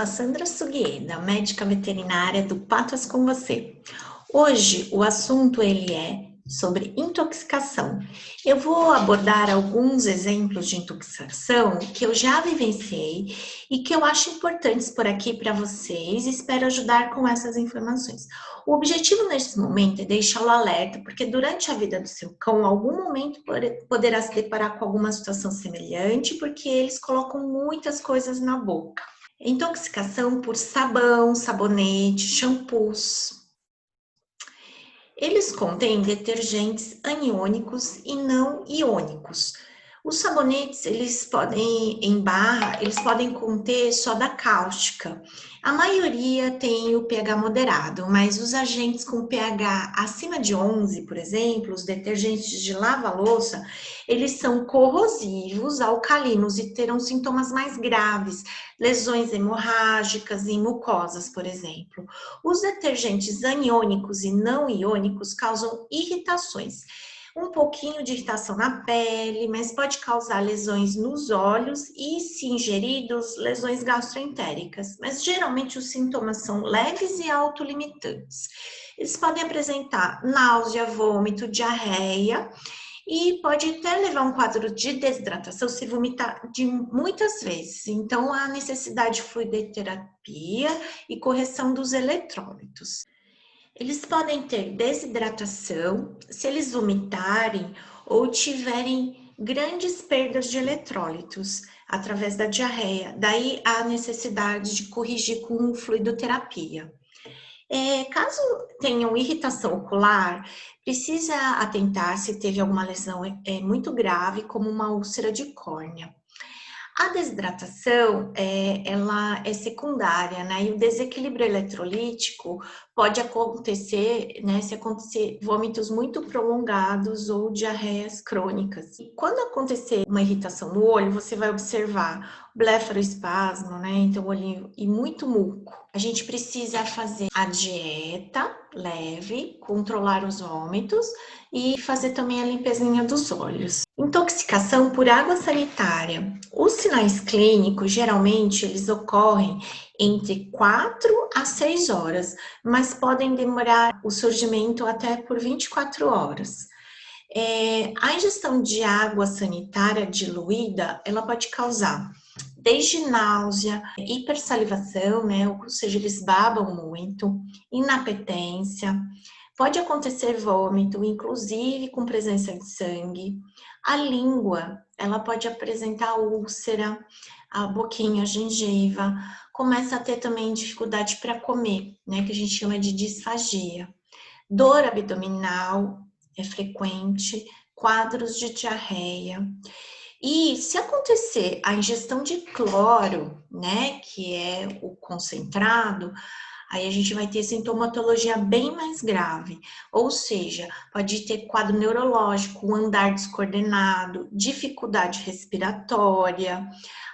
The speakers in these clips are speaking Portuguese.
sou a Sandra Suguieda, médica veterinária do Patas com Você. Hoje o assunto é sobre intoxicação. Eu vou abordar alguns exemplos de intoxicação que eu já vivenciei e que eu acho importantes por aqui para vocês e espero ajudar com essas informações. O objetivo nesse momento é deixá-lo alerta, porque durante a vida do seu cão, em algum momento poderá se deparar com alguma situação semelhante, porque eles colocam muitas coisas na boca. Intoxicação por sabão, sabonete, shampoos. Eles contêm detergentes aniônicos e não iônicos. Os sabonetes, eles podem, em barra, eles podem conter soda cáustica. A maioria tem o pH moderado, mas os agentes com pH acima de 11, por exemplo, os detergentes de lava-louça, eles são corrosivos, alcalinos e terão sintomas mais graves, lesões hemorrágicas e mucosas, por exemplo. Os detergentes aniônicos e não iônicos causam irritações. Um pouquinho de irritação na pele, mas pode causar lesões nos olhos e, se ingeridos, lesões gastroentéricas. Mas geralmente os sintomas são leves e autolimitantes. Eles podem apresentar náusea, vômito, diarreia e pode até levar um quadro de desidratação se vomitar de muitas vezes. Então, há necessidade de fluidoterapia e correção dos eletrólitos. Eles podem ter desidratação se eles vomitarem ou tiverem grandes perdas de eletrólitos através da diarreia. Daí a necessidade de corrigir com fluidoterapia. Caso tenham irritação ocular, precisa atentar se teve alguma lesão muito grave, como uma úlcera de córnea. A desidratação, ela é secundária, né? E o desequilíbrio eletrolítico pode acontecer, né? Se acontecer vômitos muito prolongados ou diarreias crônicas. E quando acontecer uma irritação no olho, você vai observar blefaroespasmo, né? Então, olhinho e muito muco. A gente precisa fazer a dieta leve, controlar os vômitos e fazer também a limpezinha dos olhos. Intoxicação por água sanitária. Os sinais clínicos, geralmente, eles ocorrem entre 4 a 6 horas, mas podem demorar o surgimento até por 24 horas. A ingestão de água sanitária diluída, ela pode causar desde náusea, hipersalivação, né? Ou seja, eles babam muito, inapetência, pode acontecer vômito, inclusive com presença de sangue. A língua, ela pode apresentar úlcera, a boquinha, a gengiva, começa a ter também dificuldade para comer, né? Que a gente chama de disfagia. Dor abdominal é frequente, quadros de diarreia. E se acontecer a ingestão de cloro, né, que é o concentrado, aí a gente vai ter sintomatologia bem mais grave, ou seja, pode ter quadro neurológico, andar descoordenado, dificuldade respiratória,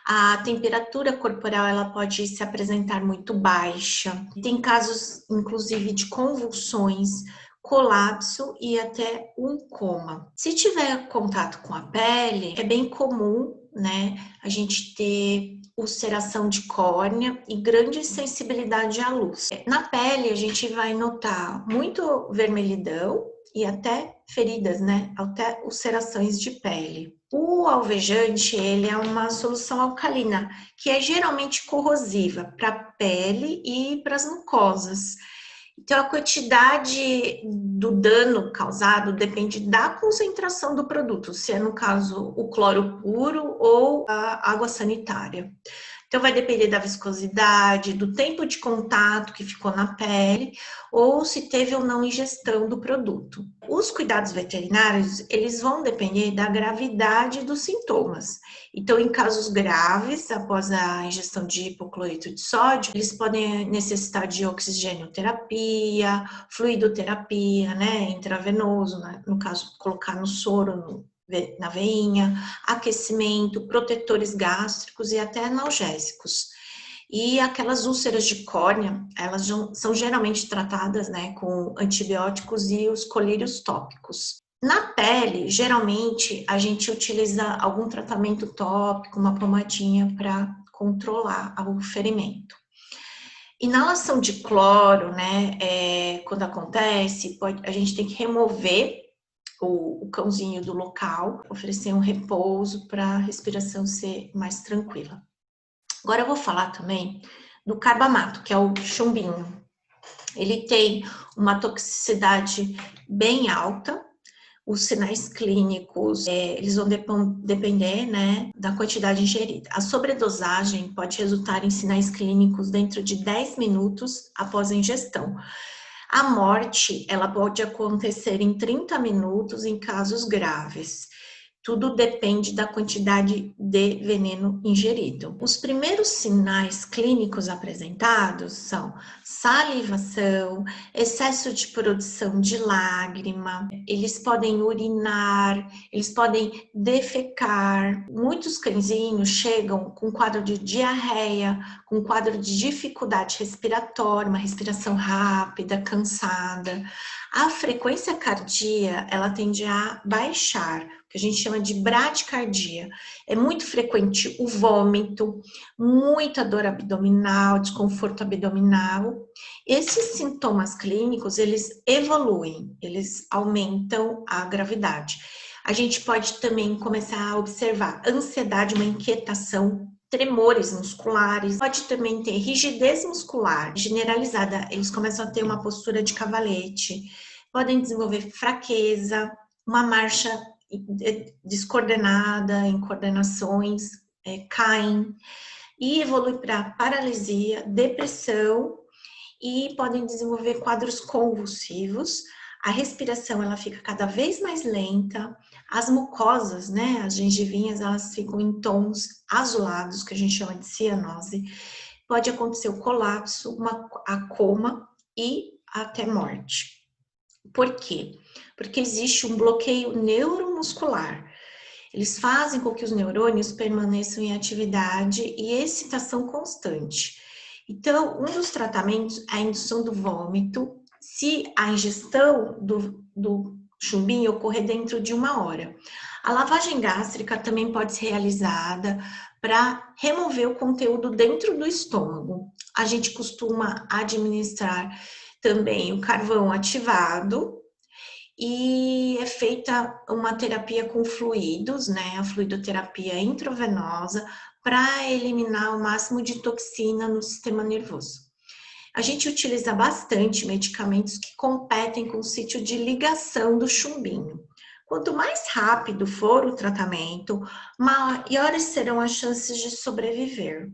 a temperatura corporal ela pode se apresentar muito baixa, tem casos inclusive de convulsões, colapso e até um coma. Se tiver contato com a pele, é bem comum, né, a gente ter ulceração de córnea e grande sensibilidade à luz. Na pele, a gente vai notar muito vermelhidão e até feridas, né, até ulcerações de pele. O alvejante, ele é uma solução alcalina, que é geralmente corrosiva para a pele e para as mucosas. Então, a quantidade do dano causado depende da concentração do produto, se é, no caso, o cloro puro ou a água sanitária. Então, vai depender da viscosidade, do tempo de contato que ficou na pele, ou se teve ou não ingestão do produto. Os cuidados veterinários, eles vão depender da gravidade dos sintomas. Então, em casos graves, após a ingestão de hipocloreto de sódio, eles podem necessitar de oxigenoterapia, fluidoterapia, né, intravenoso, né, no caso, colocar no soro, na veinha, aquecimento, protetores gástricos e até analgésicos. E aquelas úlceras de córnea, elas são geralmente tratadas, né, com antibióticos e os colírios tópicos. Na pele, geralmente, a gente utiliza algum tratamento tópico, uma pomadinha para controlar o ferimento. Inalação de cloro, né, quando acontece, a gente tem que remover o cãozinho do local, oferecer um repouso para a respiração ser mais tranquila. Agora eu vou falar também do carbamato, que é o chumbinho. Ele tem uma toxicidade bem alta. Os sinais clínicos, eles vão depender, né, da quantidade ingerida. A sobredosagem pode resultar em sinais clínicos dentro de 10 minutos após a ingestão. A morte, ela pode acontecer em 30 minutos em casos graves. Tudo depende da quantidade de veneno ingerido. Os primeiros sinais clínicos apresentados são salivação, excesso de produção de lágrima, eles podem urinar, eles podem defecar. Muitos cãezinhos chegam com quadro de diarreia, com quadro de dificuldade respiratória, uma respiração rápida, cansada. A frequência cardíaca, ela tende a baixar, que a gente chama de bradicardia. É muito frequente o vômito, muita dor abdominal, desconforto abdominal. Esses sintomas clínicos, eles evoluem, eles aumentam a gravidade. A gente pode também começar a observar ansiedade, uma inquietação, tremores musculares, pode também ter rigidez muscular generalizada, eles começam a ter uma postura de cavalete, podem desenvolver fraqueza, uma marcha descoordenada, em coordenações, caem, e evolui para paralisia, depressão, e podem desenvolver quadros convulsivos. A respiração, ela fica cada vez mais lenta, as mucosas, né, as gengivinhas, elas ficam em tons azulados, que a gente chama de cianose. Pode acontecer o colapso, a coma e até morte. Por quê? Porque existe um bloqueio neuromuscular. Eles fazem com que os neurônios permaneçam em atividade e excitação constante. Então, um dos tratamentos é a indução do vômito, se a ingestão do chumbinho ocorrer dentro de 1 hora. A lavagem gástrica também pode ser realizada para remover o conteúdo dentro do estômago. A gente costuma administrar também o carvão ativado, e é feita uma terapia com fluidos, né, a fluidoterapia intravenosa, para eliminar o máximo de toxina no sistema nervoso. A gente utiliza bastante medicamentos que competem com o sítio de ligação do chumbinho. Quanto mais rápido for o tratamento, maiores serão as chances de sobreviver.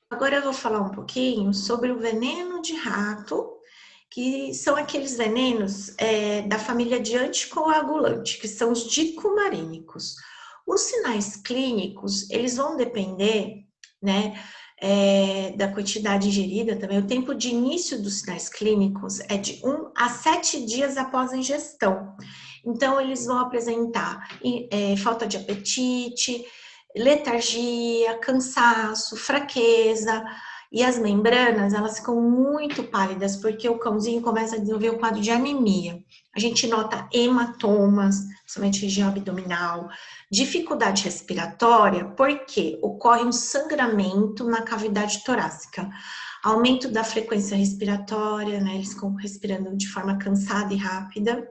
Agora eu vou falar um pouquinho sobre o veneno de rato, que são aqueles venenos da família de anticoagulante, que são os dicumarínicos. Os sinais clínicos, eles vão depender, né, da quantidade ingerida também. O tempo de início dos sinais clínicos é de 1 a 7 dias após a ingestão. Então, eles vão apresentar falta de apetite, letargia, cansaço, fraqueza, e as membranas, elas ficam muito pálidas, porque o cãozinho começa a desenvolver o quadro de anemia. A gente nota hematomas, principalmente região abdominal, dificuldade respiratória, porque ocorre um sangramento na cavidade torácica. Aumento da frequência respiratória, né? Eles ficam respirando de forma cansada e rápida,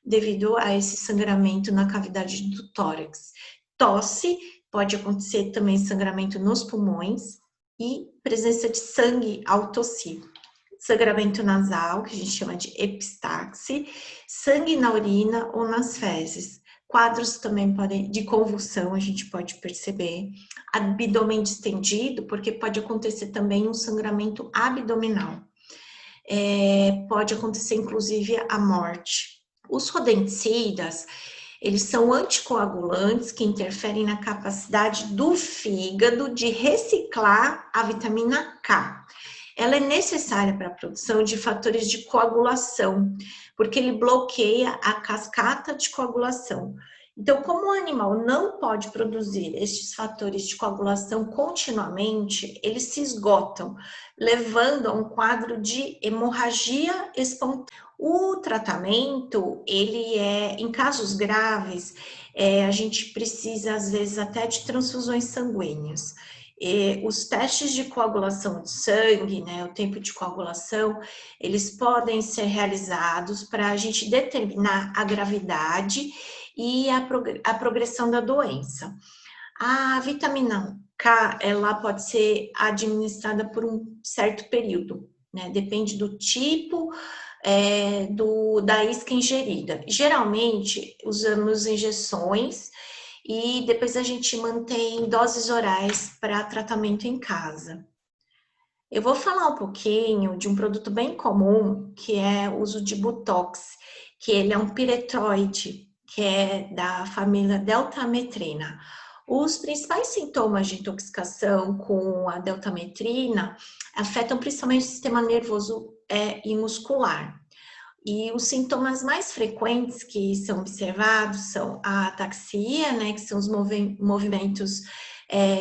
devido a esse sangramento na cavidade do tórax. Tosse, pode acontecer também sangramento nos pulmões, e presença de sangue ao tossir. Sangramento nasal, que a gente chama de epistaxe, sangue na urina ou nas fezes. Quadros também podem, de convulsão, a gente pode perceber. Abdômen distendido, porque pode acontecer também um sangramento abdominal. Pode acontecer, inclusive, a morte. Os rodenticidas, eles são anticoagulantes que interferem na capacidade do fígado de reciclar a vitamina K. Ela é necessária para a produção de fatores de coagulação, porque ele bloqueia a cascata de coagulação. Então, como o animal não pode produzir estes fatores de coagulação continuamente, eles se esgotam, levando a um quadro de hemorragia espontânea. O tratamento, ele em casos graves, a gente precisa, às vezes, até de transfusões sanguíneas. Os testes de coagulação de sangue, né, o tempo de coagulação, eles podem ser realizados para a gente determinar a gravidade e a progressão da doença. A vitamina K, ela pode ser administrada por um certo período, né? Depende do tipo da isca ingerida. Geralmente, usamos injeções e depois a gente mantém doses orais para tratamento em casa. Eu vou falar um pouquinho de um produto bem comum, que é o uso de Botox, que ele é um piretroide, que é da família deltametrina. Os principais sintomas de intoxicação com a deltametrina afetam principalmente o sistema nervoso e muscular. E os sintomas mais frequentes que são observados são a ataxia, né, que são os movimentos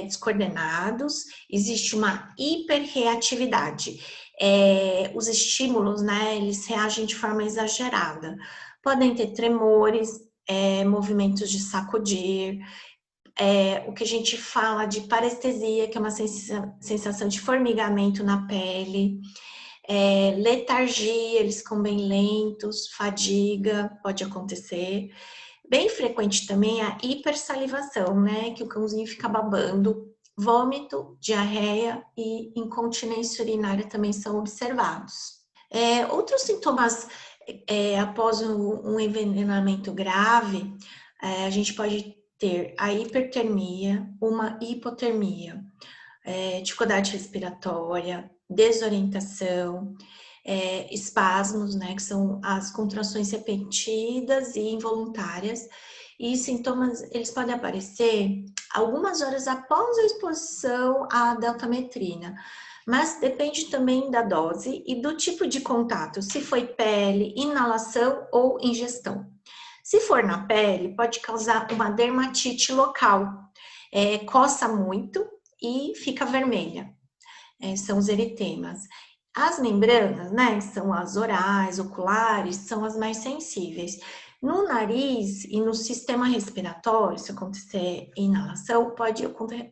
descoordenados, existe uma hiperreatividade. Os estímulos, né, eles reagem de forma exagerada. Podem ter tremores, movimentos de sacudir, o que a gente fala de parestesia, que é uma sensação de formigamento na pele, letargia, eles ficam bem lentos, fadiga, pode acontecer. Bem frequente também a hipersalivação, né? Que o cãozinho fica babando. Vômito, diarreia e incontinência urinária também são observados. Outros sintomas após um envenenamento grave, a gente pode ter a hipertermia, uma hipotermia, dificuldade respiratória, desorientação, espasmos, né, que são as contrações repetidas e involuntárias, e sintomas, eles podem aparecer algumas horas após a exposição à deltametrina, mas depende também da dose e do tipo de contato, se foi pele, inalação ou ingestão. Se for na pele, pode causar uma dermatite local, coça muito e fica vermelha. São os eritemas. As membranas, né, que são as orais, oculares, são as mais sensíveis. No nariz e no sistema respiratório, se acontecer inalação, pode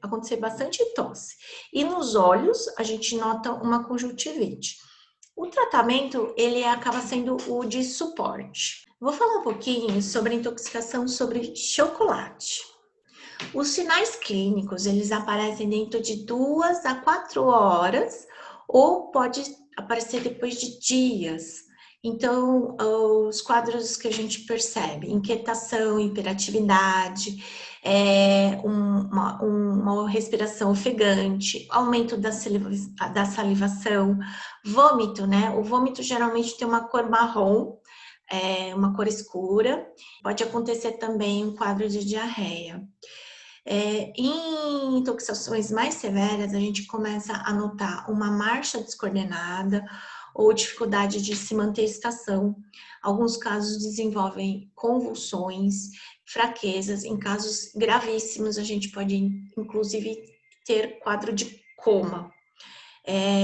acontecer bastante tosse. E nos olhos, a gente nota uma conjuntivite. O tratamento, ele acaba sendo o de suporte. Vou falar um pouquinho sobre a intoxicação sobre chocolate. Os sinais clínicos, eles aparecem dentro de 2 a 4 horas ou pode aparecer depois de dias. Então, os quadros que a gente percebe, inquietação, hiperatividade, uma respiração ofegante, aumento da salivação, vômito, né? O vômito geralmente tem uma cor marrom, uma cor escura. Pode acontecer também um quadro de diarreia. Em intoxicações mais severas, a gente começa a notar uma marcha descoordenada ou dificuldade de se manter estação. Alguns casos desenvolvem convulsões, fraquezas. Em casos gravíssimos, a gente pode, inclusive, ter quadro de coma.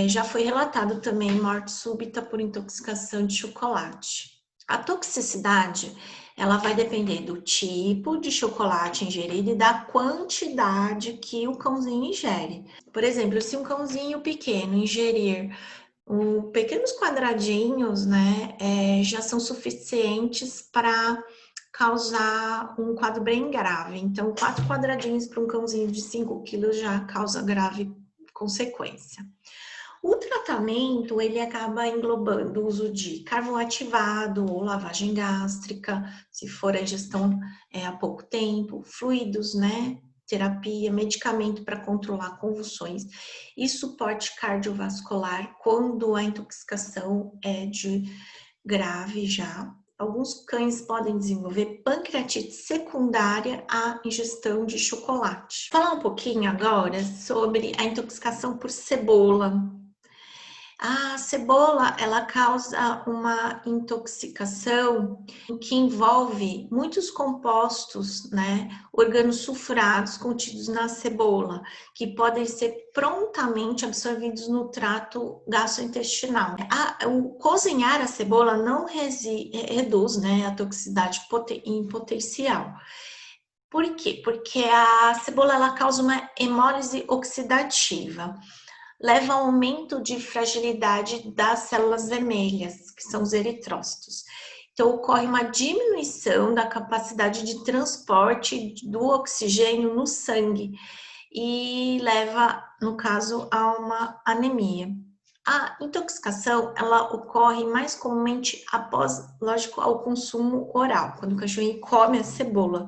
Já foi relatado também morte súbita por intoxicação de chocolate. A toxicidade, ela vai depender do tipo de chocolate ingerido e da quantidade que o cãozinho ingere. Por exemplo, se um cãozinho pequeno ingerir pequenos quadradinhos, né, já são suficientes para causar um quadro bem grave. Então, 4 quadradinhos para um cãozinho de 5 quilos já causa grave consequência. O tratamento, ele acaba englobando o uso de carvão ativado ou lavagem gástrica, se for a ingestão há pouco tempo, fluidos, né? Terapia, medicamento para controlar convulsões e suporte cardiovascular quando a intoxicação é de grave já. Alguns cães podem desenvolver pancreatite secundária à ingestão de chocolate. Vou falar um pouquinho agora sobre a intoxicação por cebola. A cebola, ela causa uma intoxicação que envolve muitos compostos, né, organosulfurados contidos na cebola, que podem ser prontamente absorvidos no trato gastrointestinal. O cozinhar a cebola não reduz, né, a toxicidade em potencial. Por quê? Porque a cebola ela causa uma hemólise oxidativa, leva ao aumento de fragilidade das células vermelhas, que são os eritrócitos. Então, ocorre uma diminuição da capacidade de transporte do oxigênio no sangue e leva, no caso, a uma anemia. A intoxicação, ela ocorre mais comumente após, lógico, ao consumo oral, quando o cachorrinho come a cebola.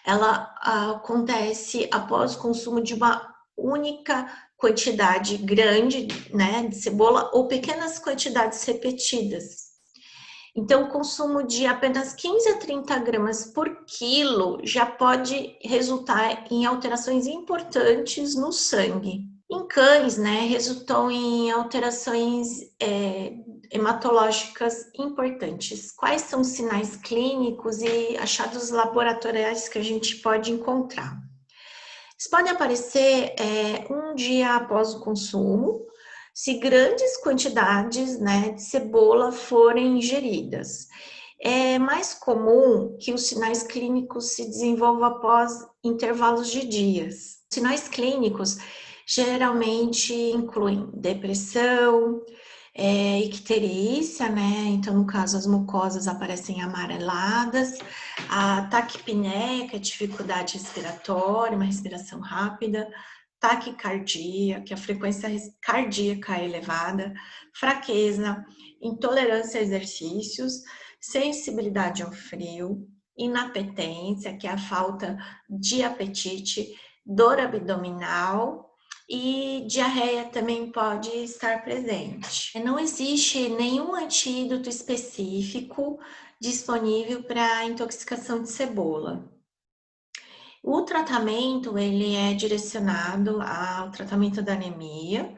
Ela acontece após o consumo de uma única quantidade grande, né, de cebola ou pequenas quantidades repetidas. Então, o consumo de apenas 15 a 30 gramas por quilo já pode resultar em alterações importantes no sangue. Em cães, né, resultou em alterações hematológicas importantes. Quais são os sinais clínicos e achados laboratoriais que a gente pode encontrar? Eles podem aparecer um dia após o consumo, se grandes quantidades, né, de cebola forem ingeridas. É mais comum que os sinais clínicos se desenvolvam após intervalos de dias. Sinais clínicos geralmente incluem depressão, icterícia, né? Então, no caso, as mucosas aparecem amareladas, a taquipneia, que é dificuldade respiratória, uma respiração rápida, taquicardia, que a frequência cardíaca é elevada, fraqueza, intolerância a exercícios, sensibilidade ao frio, inapetência, que é a falta de apetite, dor abdominal e diarreia também pode estar presente. Não existe nenhum antídoto específico disponível para intoxicação de cebola. O tratamento, ele é direcionado ao tratamento da anemia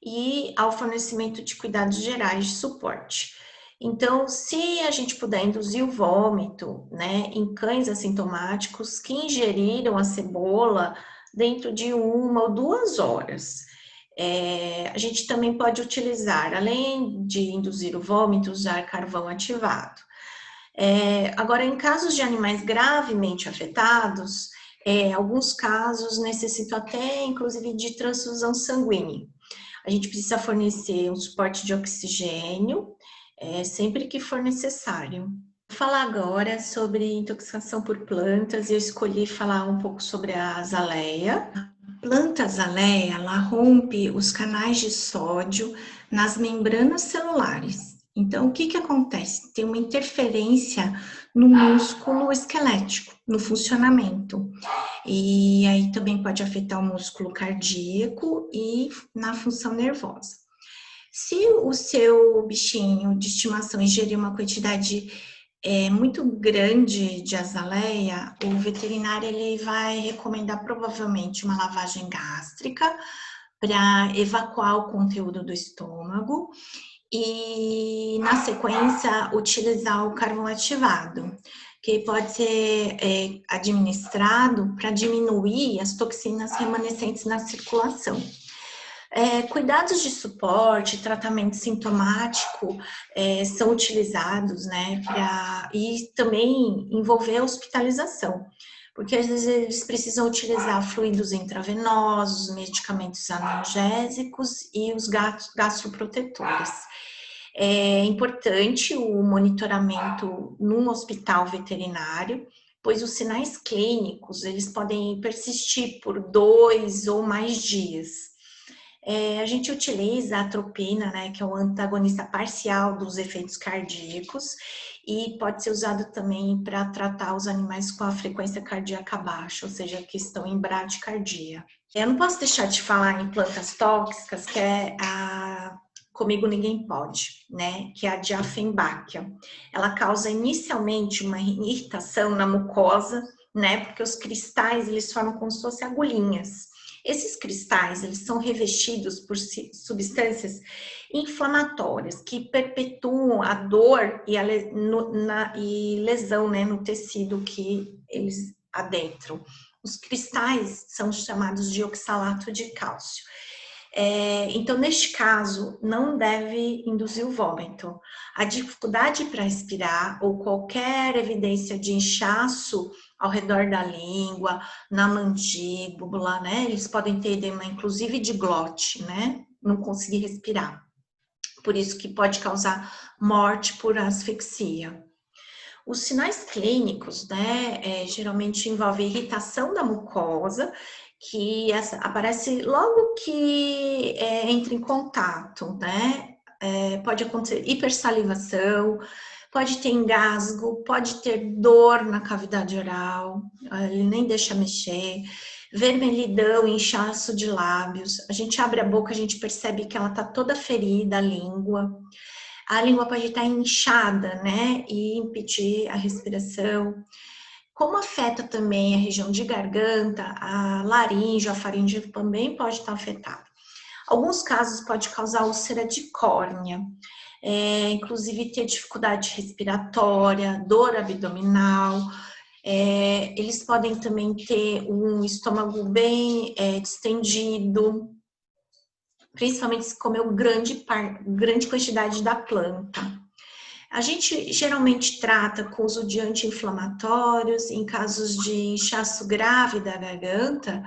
e ao fornecimento de cuidados gerais de suporte. Então, se a gente puder induzir o vômito, né, em cães assintomáticos que ingeriram a cebola dentro de 1 ou 2 horas, a gente também pode utilizar, além de induzir o vômito, usar carvão ativado. Agora, em casos de animais gravemente afetados, alguns casos necessitam até, inclusive, de transfusão sanguínea. A gente precisa fornecer um suporte de oxigênio, sempre que for necessário. Vou falar agora sobre intoxicação por plantas e eu escolhi falar um pouco sobre a azaleia. A planta azaleia, ela rompe os canais de sódio nas membranas celulares. Então, o que que acontece? Tem uma interferência no músculo esquelético, no funcionamento. E aí também pode afetar o músculo cardíaco e na função nervosa. Se o seu bichinho de estimação ingerir uma quantidade muito grande de azaleia, o veterinário ele vai recomendar provavelmente uma lavagem gástrica para evacuar o conteúdo do estômago e, na sequência, utilizar o carvão ativado, que pode ser administrado para diminuir as toxinas remanescentes na circulação. Cuidados de suporte, tratamento sintomático são utilizados, né, e também envolver a hospitalização, porque às vezes eles precisam utilizar fluidos intravenosos, medicamentos analgésicos e os gastroprotetores. É importante o monitoramento num hospital veterinário, pois os sinais clínicos eles podem persistir por 2 ou mais dias. A gente utiliza a atropina, né, que é o antagonista parcial dos efeitos cardíacos, e pode ser usado também para tratar os animais com a frequência cardíaca baixa, ou seja, que estão em bradicardia. Eu não posso deixar de falar em plantas tóxicas, que é a Comigo Ninguém Pode, né, que é a Diafenbachia. Ela causa inicialmente uma irritação na mucosa, né, porque os cristais, eles formam como se fossem agulhinhas. Esses cristais, eles são revestidos por substâncias inflamatórias que perpetuam a dor e lesão, né, no tecido que eles adentram. Os cristais são chamados de oxalato de cálcio. Então, neste caso, não deve induzir o vômito. A dificuldade para respirar ou qualquer evidência de inchaço ao redor da língua, na mandíbula, né? Eles podem ter edema, inclusive, de glote, né? Não conseguir respirar. Por isso que pode causar morte por asfixia. Os sinais clínicos, né, geralmente envolvem irritação da mucosa, que aparece logo que entra em contato, né? Pode acontecer hipersalivação, pode ter engasgo, pode ter dor na cavidade oral, ele nem deixa mexer, vermelhidão, inchaço de lábios. A gente abre a boca, a gente percebe que ela tá toda ferida, a língua pode estar inchada, né, e impedir a respiração. Como afeta também a região de garganta, a laringe, a faringe também pode estar afetada. Alguns casos pode causar úlcera de córnea, inclusive ter dificuldade respiratória, dor abdominal. Eles podem também ter um estômago bem distendido, principalmente se comeu grande quantidade da planta. A gente geralmente trata com uso de anti-inflamatórios, em casos de inchaço grave da garganta,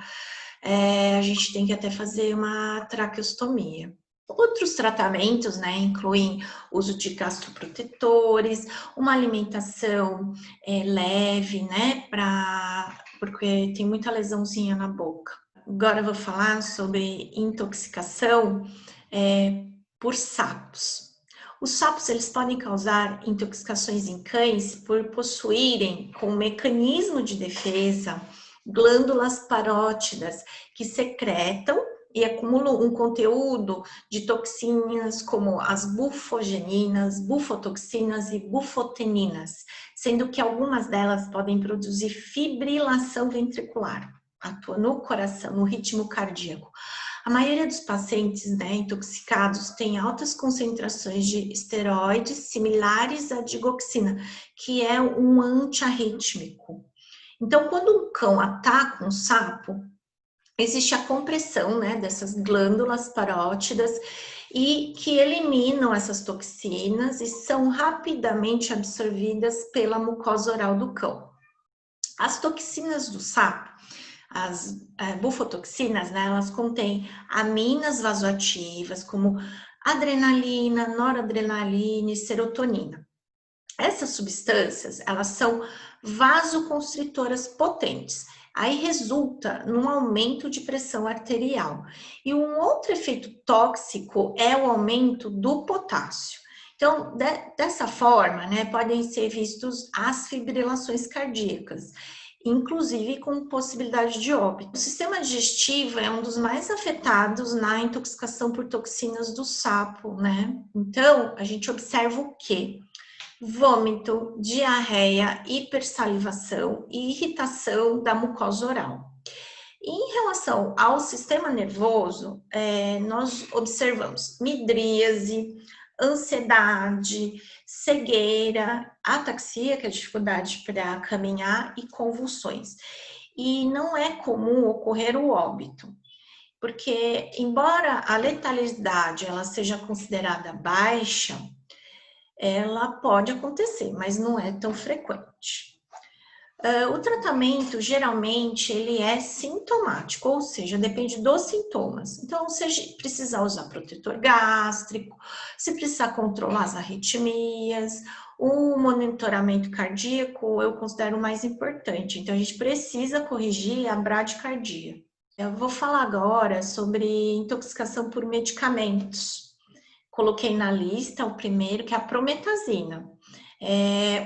a gente tem que até fazer uma traqueostomia. Outros tratamentos, né, incluem uso de gastroprotetores, uma alimentação leve, né, porque tem muita lesãozinha na boca. Agora eu vou falar sobre intoxicação por sapos. Os sapos, eles podem causar intoxicações em cães por possuírem, com um mecanismo de defesa, glândulas parótidas que secretam e acumulam um conteúdo de toxinas como as bufogeninas, bufotoxinas e bufoteninas, sendo que algumas delas podem produzir fibrilação ventricular, atua no coração, no ritmo cardíaco. A maioria dos pacientes, né, intoxicados tem altas concentrações de esteroides similares à digoxina, que é um antiarrítmico. Então, quando um cão ataca um sapo, existe a compressão, né, dessas glândulas parótidas e que eliminam essas toxinas e são rapidamente absorvidas pela mucosa oral do cão. As toxinas do sapo, as bufotoxinas, né, elas contêm aminas vasoativas, como adrenalina, noradrenalina e serotonina. Essas substâncias, elas são vasoconstritoras potentes. Aí resulta num aumento de pressão arterial. E um outro efeito tóxico é o aumento do potássio. Então, dessa forma, né, podem ser vistos as fibrilações cardíacas, inclusive com possibilidade de óbito. O sistema digestivo é um dos mais afetados na intoxicação por toxinas do sapo, né? Então, a gente observa o quê? Vômito, diarreia, hipersalivação e irritação da mucosa oral. Em relação ao sistema nervoso, nós observamos midríase, ansiedade, cegueira, ataxia, que é a dificuldade para caminhar, e convulsões. E não é comum ocorrer o óbito, porque embora a letalidade ela seja considerada baixa, ela pode acontecer, mas não é tão frequente. O tratamento, geralmente, ele é sintomático, ou seja, depende dos sintomas. Então, se precisar usar protetor gástrico, se precisar controlar as arritmias, o monitoramento cardíaco eu considero mais importante. Então, a gente precisa corrigir a bradicardia. Eu vou falar agora sobre intoxicação por medicamentos. Coloquei na lista o primeiro, que é a prometazina.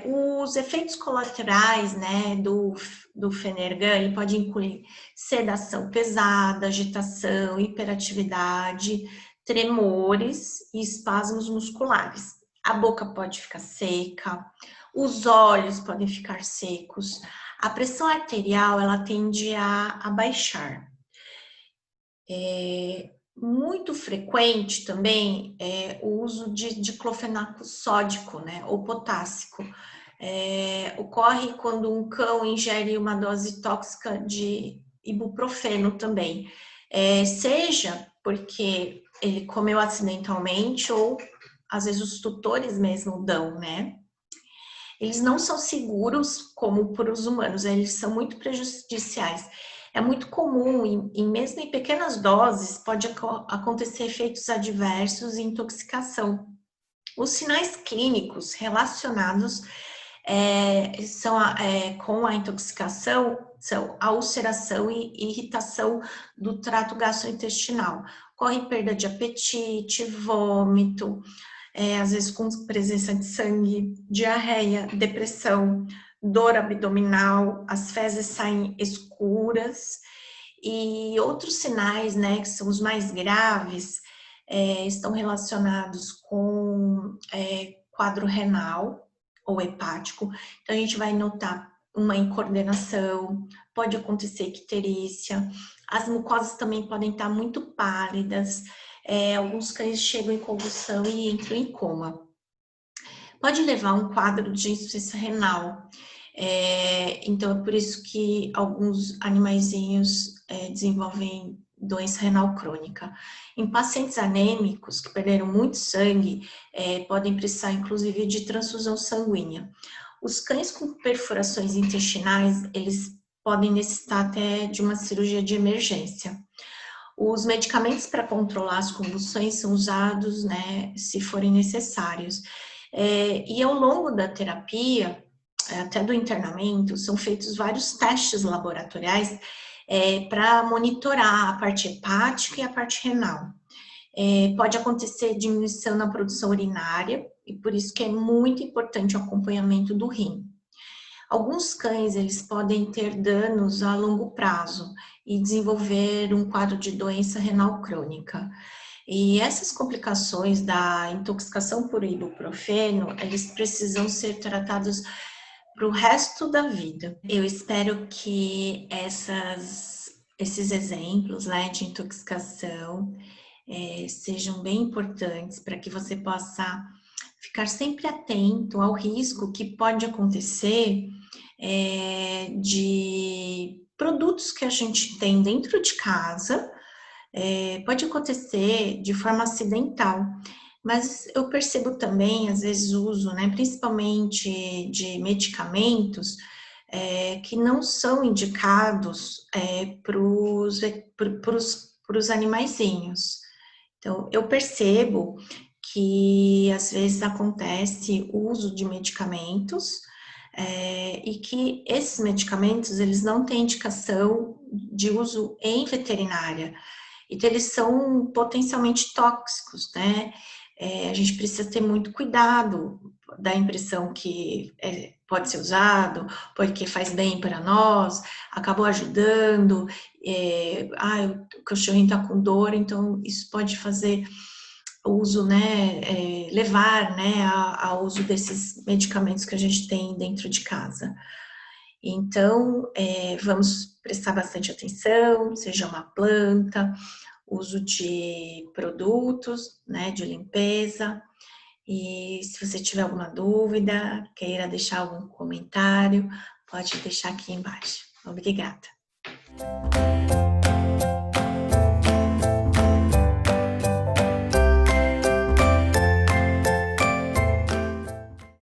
Os efeitos colaterais, né, do Fenergan, ele pode incluir sedação pesada, agitação, hiperatividade, tremores e espasmos musculares. A boca pode ficar seca, os olhos podem ficar secos, a pressão arterial, ela tende a baixar. Muito frequente também o uso de diclofenaco sódico, né, ou potássico. Ocorre quando um cão ingere uma dose tóxica de ibuprofeno também, seja porque ele comeu acidentalmente ou às vezes os tutores mesmo dão, né? Eles não são seguros como para os humanos, eles são muito prejudiciais. É muito comum, mesmo em pequenas doses, pode acontecer efeitos adversos e intoxicação. Os sinais clínicos relacionados com a intoxicação são a ulceração e irritação do trato gastrointestinal. Ocorre perda de apetite, vômito, às vezes com presença de sangue, diarreia, depressão, dor abdominal, as fezes saem escuras e outros sinais, né, que são os mais graves, estão relacionados com quadro renal ou hepático. Então, a gente vai notar uma incoordenação, pode acontecer icterícia, as mucosas também podem estar muito pálidas, alguns cães chegam em convulsão e entram em coma. Pode levar a um quadro de insuficiência renal. Então, é por isso que alguns animaizinhos desenvolvem doença renal crônica. Em pacientes anêmicos que perderam muito sangue, podem precisar, inclusive, de transfusão sanguínea. Os cães com perfurações intestinais, eles podem necessitar até de uma cirurgia de emergência. Os medicamentos para controlar as convulsões são usados, né, se forem necessários. E ao longo da terapia, até do internamento, são feitos vários testes laboratoriais para monitorar a parte hepática e a parte renal. Pode acontecer diminuição na produção urinária, e por isso que é muito importante o acompanhamento do rim. Alguns cães, eles podem ter danos a longo prazo e desenvolver um quadro de doença renal crônica. E essas complicações da intoxicação por ibuprofeno, eles precisam ser tratados para o resto da vida. Eu espero que esses exemplos, né, de intoxicação sejam bem importantes para que você possa ficar sempre atento ao risco que pode acontecer de produtos que a gente tem dentro de casa, pode acontecer de forma acidental, mas eu percebo também, às vezes, o uso, né, principalmente de medicamentos que não são indicados para os animaizinhos. Então, eu percebo que às vezes acontece o uso de medicamentos e que esses medicamentos, eles não têm indicação de uso em veterinária. Então, eles são potencialmente tóxicos, né? A gente precisa ter muito cuidado, da impressão que pode ser usado, porque faz bem para nós, acabou ajudando, o cachorrinho está com dor, então isso pode fazer uso, né, levar, né, ao uso desses medicamentos que a gente tem dentro de casa. Então, vamos prestar bastante atenção, seja uma planta, uso de produtos, né, de limpeza. E se você tiver alguma dúvida, queira deixar algum comentário, pode deixar aqui embaixo. Obrigada.